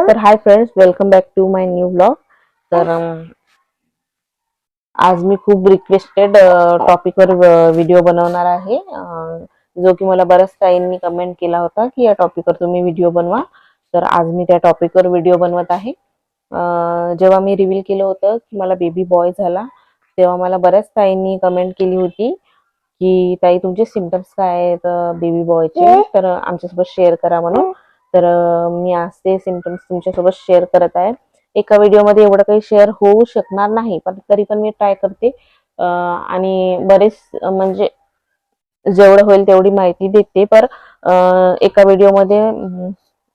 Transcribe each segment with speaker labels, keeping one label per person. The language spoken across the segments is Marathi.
Speaker 1: तर hi friends, welcome back to my new blog. तर आज मी खूप रिक्वेस्टेड टॉपिकवर व्हिडिओ बनवणार आहे, जो की मला बऱ्याच ताईंनी कमेंट केला होता की या टॉपिकवर तुम्ही व्हिडिओ बनवा. तर आज मी त्या टॉपिकवर व्हिडिओ बनवत आहे. जेव्हा मी रिव्हील केलं होतं की मला बेबी बॉय झाला, तेव्हा मला बऱ्याच ताईंनी कमेंट केली होती की ताई तुमचे सिम्पटम्स काय आहेत बेबी बॉयचे, तर आमच्यासोबत शेअर करा म्हणून. तर मी आज ते सिम्पटम्स तुमच्यासोबत शेअर करत आहे. एका व्हिडिओमध्ये एवढं काही शेअर होऊ शकणार नाही, पण तरी पण मी ट्राय करते आणि बरेच म्हणजे जेवढं होईल तेवढी माहिती देते. पर एका व्हिडिओमध्ये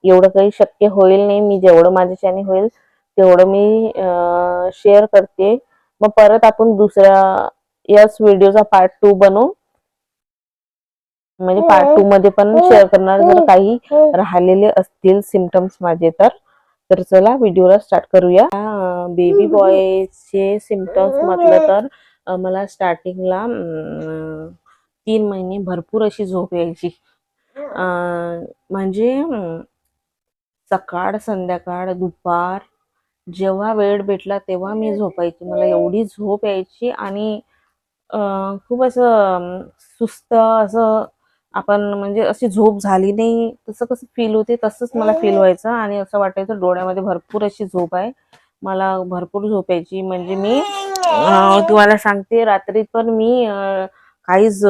Speaker 1: एवढं काही शक्य होईल नाही. मी जेवढं माझ्याच्याने होईल तेवढं मी शेअर करते. मग परत आपण दुसऱ्या याच व्हिडिओचा पार्ट 2 बनवू, म्हणजे पार्ट 2 मध्ये पण शेअर करणार जर काही राहिलेले असतील सिम्पटम्स माझे तर. तर चला व्हिडिओला स्टार्ट करूया. बेबी बॉयचे सिम्पटम्स म्हटलं तर मला स्टार्टिंगला 3 महिने भरपूर अशी झोप यायची. म्हणजे सकाळ संध्याकाळ दुपार जेव्हा वेळ भेटला तेव्हा मी झोपायची. मला एवढी झोप यायची आणि खूप असं सुस्त असं आपण म्हणजे अशी झोप झाली नाही तसं कसं फील होते, तसंच मला फील व्हायचं आणि असं वाटायचं डोळ्यामध्ये भरपूर अशी झोप आहे. मला भरपूर झोप यायची. म्हणजे मी तुम्हाला सांगते, रात्री पण मी काहीच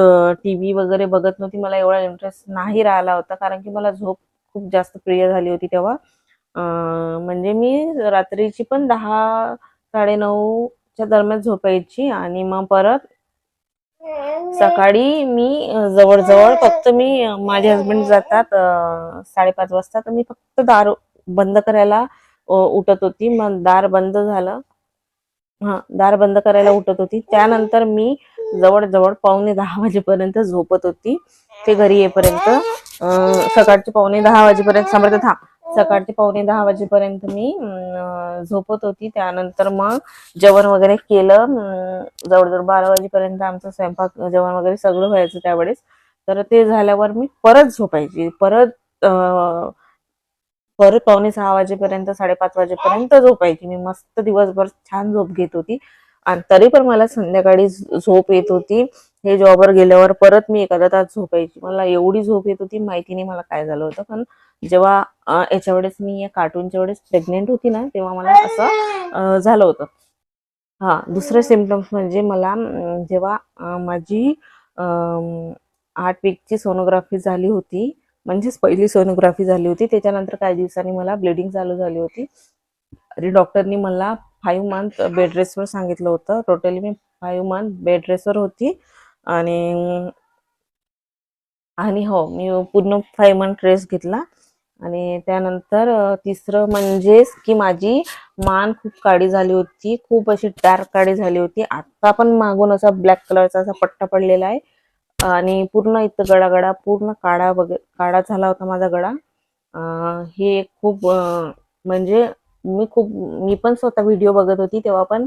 Speaker 1: टीव्ही वगैरे बघत नव्हती. मला एवढा इंटरेस्ट नाही राहिला होता, कारण की मला झोप खूप जास्त प्रिय झाली होती तेव्हा. म्हणजे मी रात्रीची पण 10-9:30च्या दरम्यान झोपायची आणि मग परत सकाळी मी जवळजवळ फक्त मी माझे हस्बंड जातात 5:30 वाजता, तर मी फक्त दार बंद करायला उठत होती. मग दार बंद झालं, दार बंद करायला उठत होती. त्यानंतर मी जवळजवळ 9:45 वाजेपर्यंत झोपत होती, ते घरी येईपर्यंत. सकाळचे 9:45 वाजेपर्यंत सकाळचे 9:45 वाजेपर्यंत मी झोपत होती. त्यानंतर मग जेवण वगैरे केलं. जवळजवळ 12 वाजेपर्यंत आमचं स्वयंपाक जेवण वगैरे सगळं व्हायचं त्यावेळेस. तर ते झाल्यावर मी परत झोपायची. परत 5:45 वाजेपर्यंत 5:30 वाजेपर्यंत झोपायची. मी मस्त दिवसभर छान झोप घेत होती आणि तरी पण मला संध्याकाळी झोप येत होती. हे जॉबवर गेल्यावर परत मी एखादा तास झोपायची. मला एवढी झोप येत होती, माहिती नाही मला काय झालं होतं. पण जेव्हा याच्या वेळेस मी या कार्टूनच्या वेळेस प्रेग्नेंट होती ना, तेव्हा मला असं झालं होतं. दुसरे सिम्पटम्स म्हणजे मला जेव्हा माझी 8 वीकची सोनोग्राफी झाली होती, म्हणजेच पहिली सोनोग्राफी झाली होती, त्याच्यानंतर काही दिवसांनी मला ब्लिडिंग चालू झाली होती आणि डॉक्टरनी मला 5 मंथ बेड रेस्टवर सांगितलं होतं. टोटली मी 5 मंथ बेड रेस्टवर होती आणि हो, मी पूर्ण 5 मंथ रेस्ट घेतला. आणि त्यानंतर तिसरं म्हणजेच की माझी मान खूप काळी झाली होती, खूप अशी डार्क काळी झाली होती. आता पण मागून असा ब्लॅक कलरचा असा पट्टा पडलेला आहे आणि पूर्ण इथं गडा पूर्ण काळा झाला होता माझा गळा. हे खूप म्हणजे मी पण स्वतः व्हिडिओ बघत होती तेव्हा पण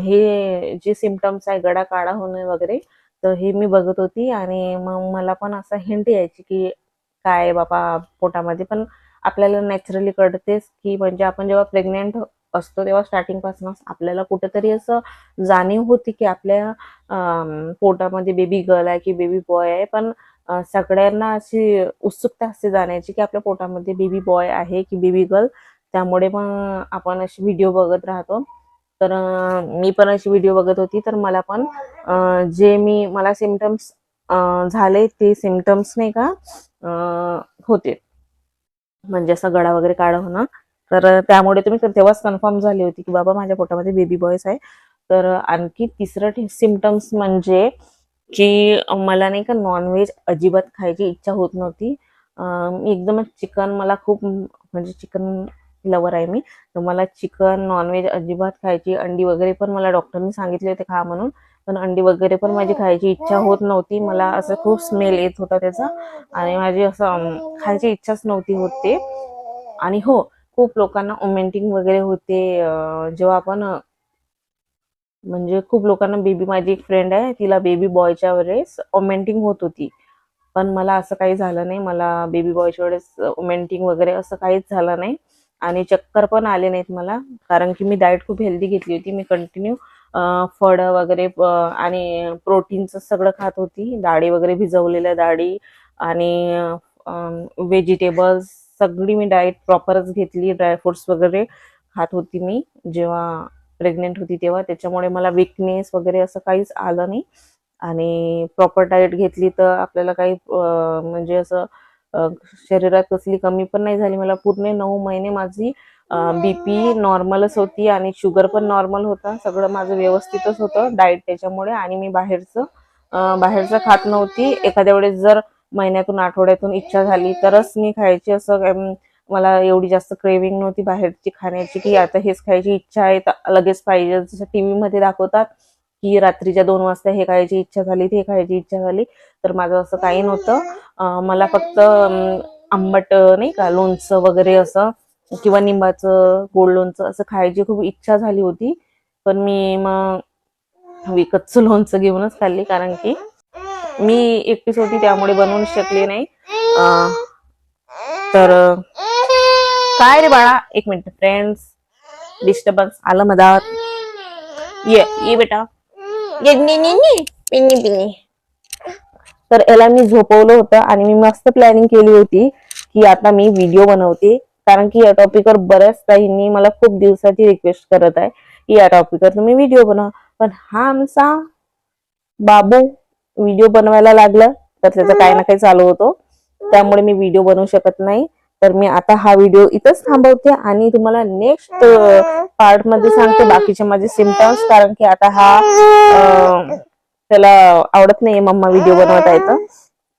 Speaker 1: हे जे सिम्पटम्स आहे गळा काळा होणे वगैरे, तर हे मी बघत होती आणि मग मला पण असं हिंट यायची की काय बाबा पोटामध्ये. पण आपल्याला नॅचरली कळतेच की म्हणजे आपण जेव्हा प्रेग्नेंट असतो तेव्हा स्टार्टिंग पासूनच आपल्याला कुठेतरी असं जाणीव होती की आपल्या पोटामध्ये बेबी गर्ल आहे की बेबी बॉय आहे. पण सगळ्यांना अशी उत्सुकता असते जाण्याची की आपल्या पोटामध्ये बेबी बॉय आहे की बेबी गर्ल. त्यामुळे मग आपण अशी व्हिडिओ बघत राहतो. तर मी पण अशी व्हिडिओ बघत होती. तर मला पण जे मला सिम्पटम्स झाले ते सिम्पटम्स नाही का होते, म्हणजे असं गळा वगैरे काळं होणं. तर त्यामुळे तुम्ही तेव्हाच कन्फर्म झाली होती की बाबा माझ्या पोटामध्ये बेबी बॉयच आहे. तर आणखी तिसरं सिम्पटम्स म्हणजे की मला नाही का नॉनव्हेज अजिबात खायची इच्छा होत नव्हती. मी एकदमच चिकन, मला खूप म्हणजे चिकन लवर आहे मी, तर मला चिकन नॉनव्हेज अजिबात खायची. अंडी वगैरे पण मला डॉक्टरनी सांगितले होते खा म्हणून, पण अंडी वगैरे पण माझी खायची इच्छा होत नव्हती. मला असं खूप स्मेल येत होता त्याचा आणि माझी असं खायची इच्छाच नव्हती होते. आणि हो, खूप लोकांना ओमेंटिंग वगैरे होते जेव्हा आपण म्हणजे खूप लोकांना माझी एक फ्रेंड आहे, तिला बेबी बॉयच्या वेळेस ओमेंटिंग होत होती. पण मला असं काही झालं नाही. मला बेबी बॉयच्या वेळेस ओमेंटिंग वगैरे असं काहीच झालं नाही. आणि चक्कर पण आले नाहीत मला, कारण की मी डाएट खूप हेल्दी घेतली होती. मी कंटिन्यू फळं वगैरे आणि प्रोटीनचं सगळं खात होती. डाळी वगैरे, भिजवलेल्या डाळी आणि व्हेजिटेबल्स सगळी मी डाएट प्रॉपरच घेतली. ड्रायफ्रुट्स वगैरे खात होती मी जेव्हा प्रेग्नेंट होती तेव्हा. त्याच्यामुळे मला वीकनेस वगैरे असं काहीच आलं नाही. आणि प्रॉपर डाएट घेतली तर आपल्याला काही म्हणजे असं शरीरात कसली कमी पण नाही झाली. मला पूर्ण 9 महिने माझी बीपी नॉर्मलच होती आणि शुगर पण नॉर्मल होता. सगळं माझं व्यवस्थितच होतं डाएट त्याच्यामुळे. आणि मी बाहेरचं खात नव्हती. एखाद्या वेळेस जर महिन्यातून आठवड्यातून इच्छा झाली तरच मी खायची. असं मला एवढी जास्त क्रेविंग नव्हती बाहेरची खाण्याची की आता हेच खायची इच्छा आहे तर लगेच पाहिजे. जसं टीव्ही मध्ये दाखवतात की रात्रीच्या 2 वाजता हे खायची इच्छा झाली, ते खायची इच्छा झाली, तर माझं असं काही नव्हतं. मला फक्त आंबट नाही का लोणचं वगैरे असं किंवा निंबाचं गोड लोणचं असं खायची खूप इच्छा झाली होती. पण मी मग विकतचं लोणचं घेऊनच खाल्ली, कारण की मी एकटीच होती त्यामुळे बनवू शकले नाही. तर काय रे बाळा, एक मिनिट फ्रेंड्स, डिस्टर्बन्स आलं मधात. ये बेटा, ये पिन्नी पिन्नी. तर याला मी झोपवलं होतं आणि मी मस्त प्लॅनिंग केली होती की आता मी व्हिडिओ बनवते, कारण की या टॉपिकवर बऱ्याच ताईंनी मला खूप दिवसाची रिक्वेस्ट करत आहे की या टॉपिकवर तुम्ही व्हिडिओ बनवा. पण हा आमचा बाबू व्हिडिओ बनवायला लागला तर त्याचा काही ना काही चालू होतो, त्यामुळे मी व्हिडिओ बनवू शकत नाही. तर मी आता हा व्हिडिओ इथंच थांबवते आणि तुम्हाला नेक्स्ट पार्ट मध्ये सांगते बाकीचे माझे सिम्पटम्स, कारण की आता हा त्याला आवडत नाही मम्मा व्हिडिओ बनवता येतं.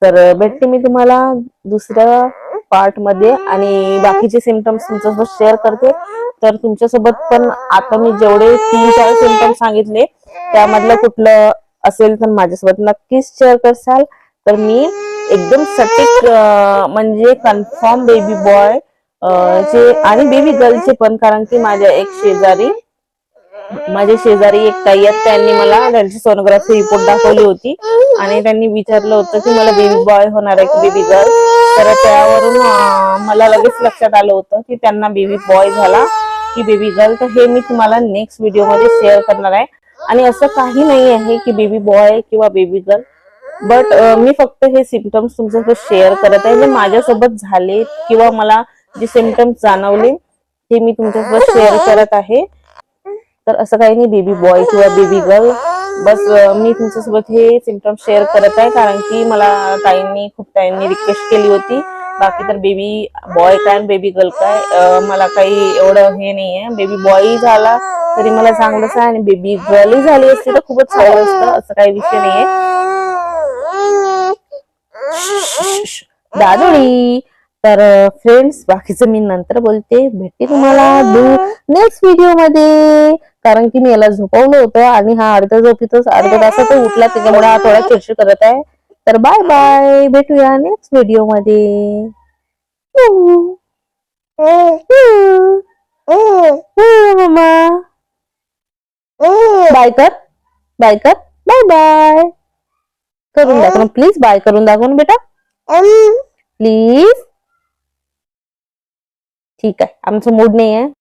Speaker 1: तर भेटते मी तुम्हाला दुसऱ्या पार्ट मध्ये आणि बाकीचे सिम्पटम्स तुमच्यासोबत शेअर करते. तर तुमच्यासोबत पण आता मी जेवढे 3-4 सिम्पटम्स सांगितले त्यामधलं कुठलं असेल तर माझ्यासोबत नक्कीच शेअर करसाल. तर मी एकदम सटीक म्हणजे कन्फर्म बेबी बॉय चे आणि बेबी गर्लचे पण, कारण की माझे शेजारी एक ताई आहेत, त्यांनी मला त्यांची सोनोग्राफी रिपोर्ट दाखवली होती आणि त्यांनी विचारलं होतं की मला बेबी बॉय होणार आहे की बेबी गर्ल. तर त्यावरून मला लगेच लक्षात आलं होतं की त्यांना बेबी बॉय झाला की बेबी गर्ल. तर हे मी तुम्हाला नेक्स्ट व्हिडिओ मध्ये शेअर करणार आहे. आणि असं काही नाही आहे की बेबी बॉय किंवा बेबी गर्ल, बट मी फक्त हे सिम्पटम्स तुमच्यासोबत शेअर करत आहे जे माझ्यासोबत झाले किंवा मला जे सिम्पटम्स जाणवले ते मी तुमच्यासोबत शेअर करत आहे. तर असं काही नाही बेबी बॉय किंवा बेबी गर्ल, बस मी तुमच्यासोबत हे सिम्पटम्स शेअर करत आहे कारण की मला खूप ताईंनी रिक्वेस्ट केली होती. बाकी तर बेबी बॉय काय बेबी गर्ल काय मला काही एवढं हे नाही आहे. बेबी बॉय झाला तरी मला चांगलंच आहे आणि बेबी गर्ल झाली असती तर खूपच चांगलं असतं, असं काही विषय नाहीये. दादोळी. तर फ्रेंड्स बाकीचं मी नंतर बोलते, भेटते तुम्हाला नेक्स्ट व्हिडिओ मध्ये, कारण की मी याला झोपवलं होतं आणि हा अर्ध्या तासात उठला, त्याच्यामुळे हा थोडा चिडचिड करत आहे. तर बाय बाय, भेटूया नेक्स्ट व्हिडिओ मध्ये. मम्मा बाय कर, बाय कर, बाय बाय करून दाखव ना प्लीज, बाय करून दाखव ना बेटा प्लीज. ठीक आहे, आमचं मूड नाही आहे.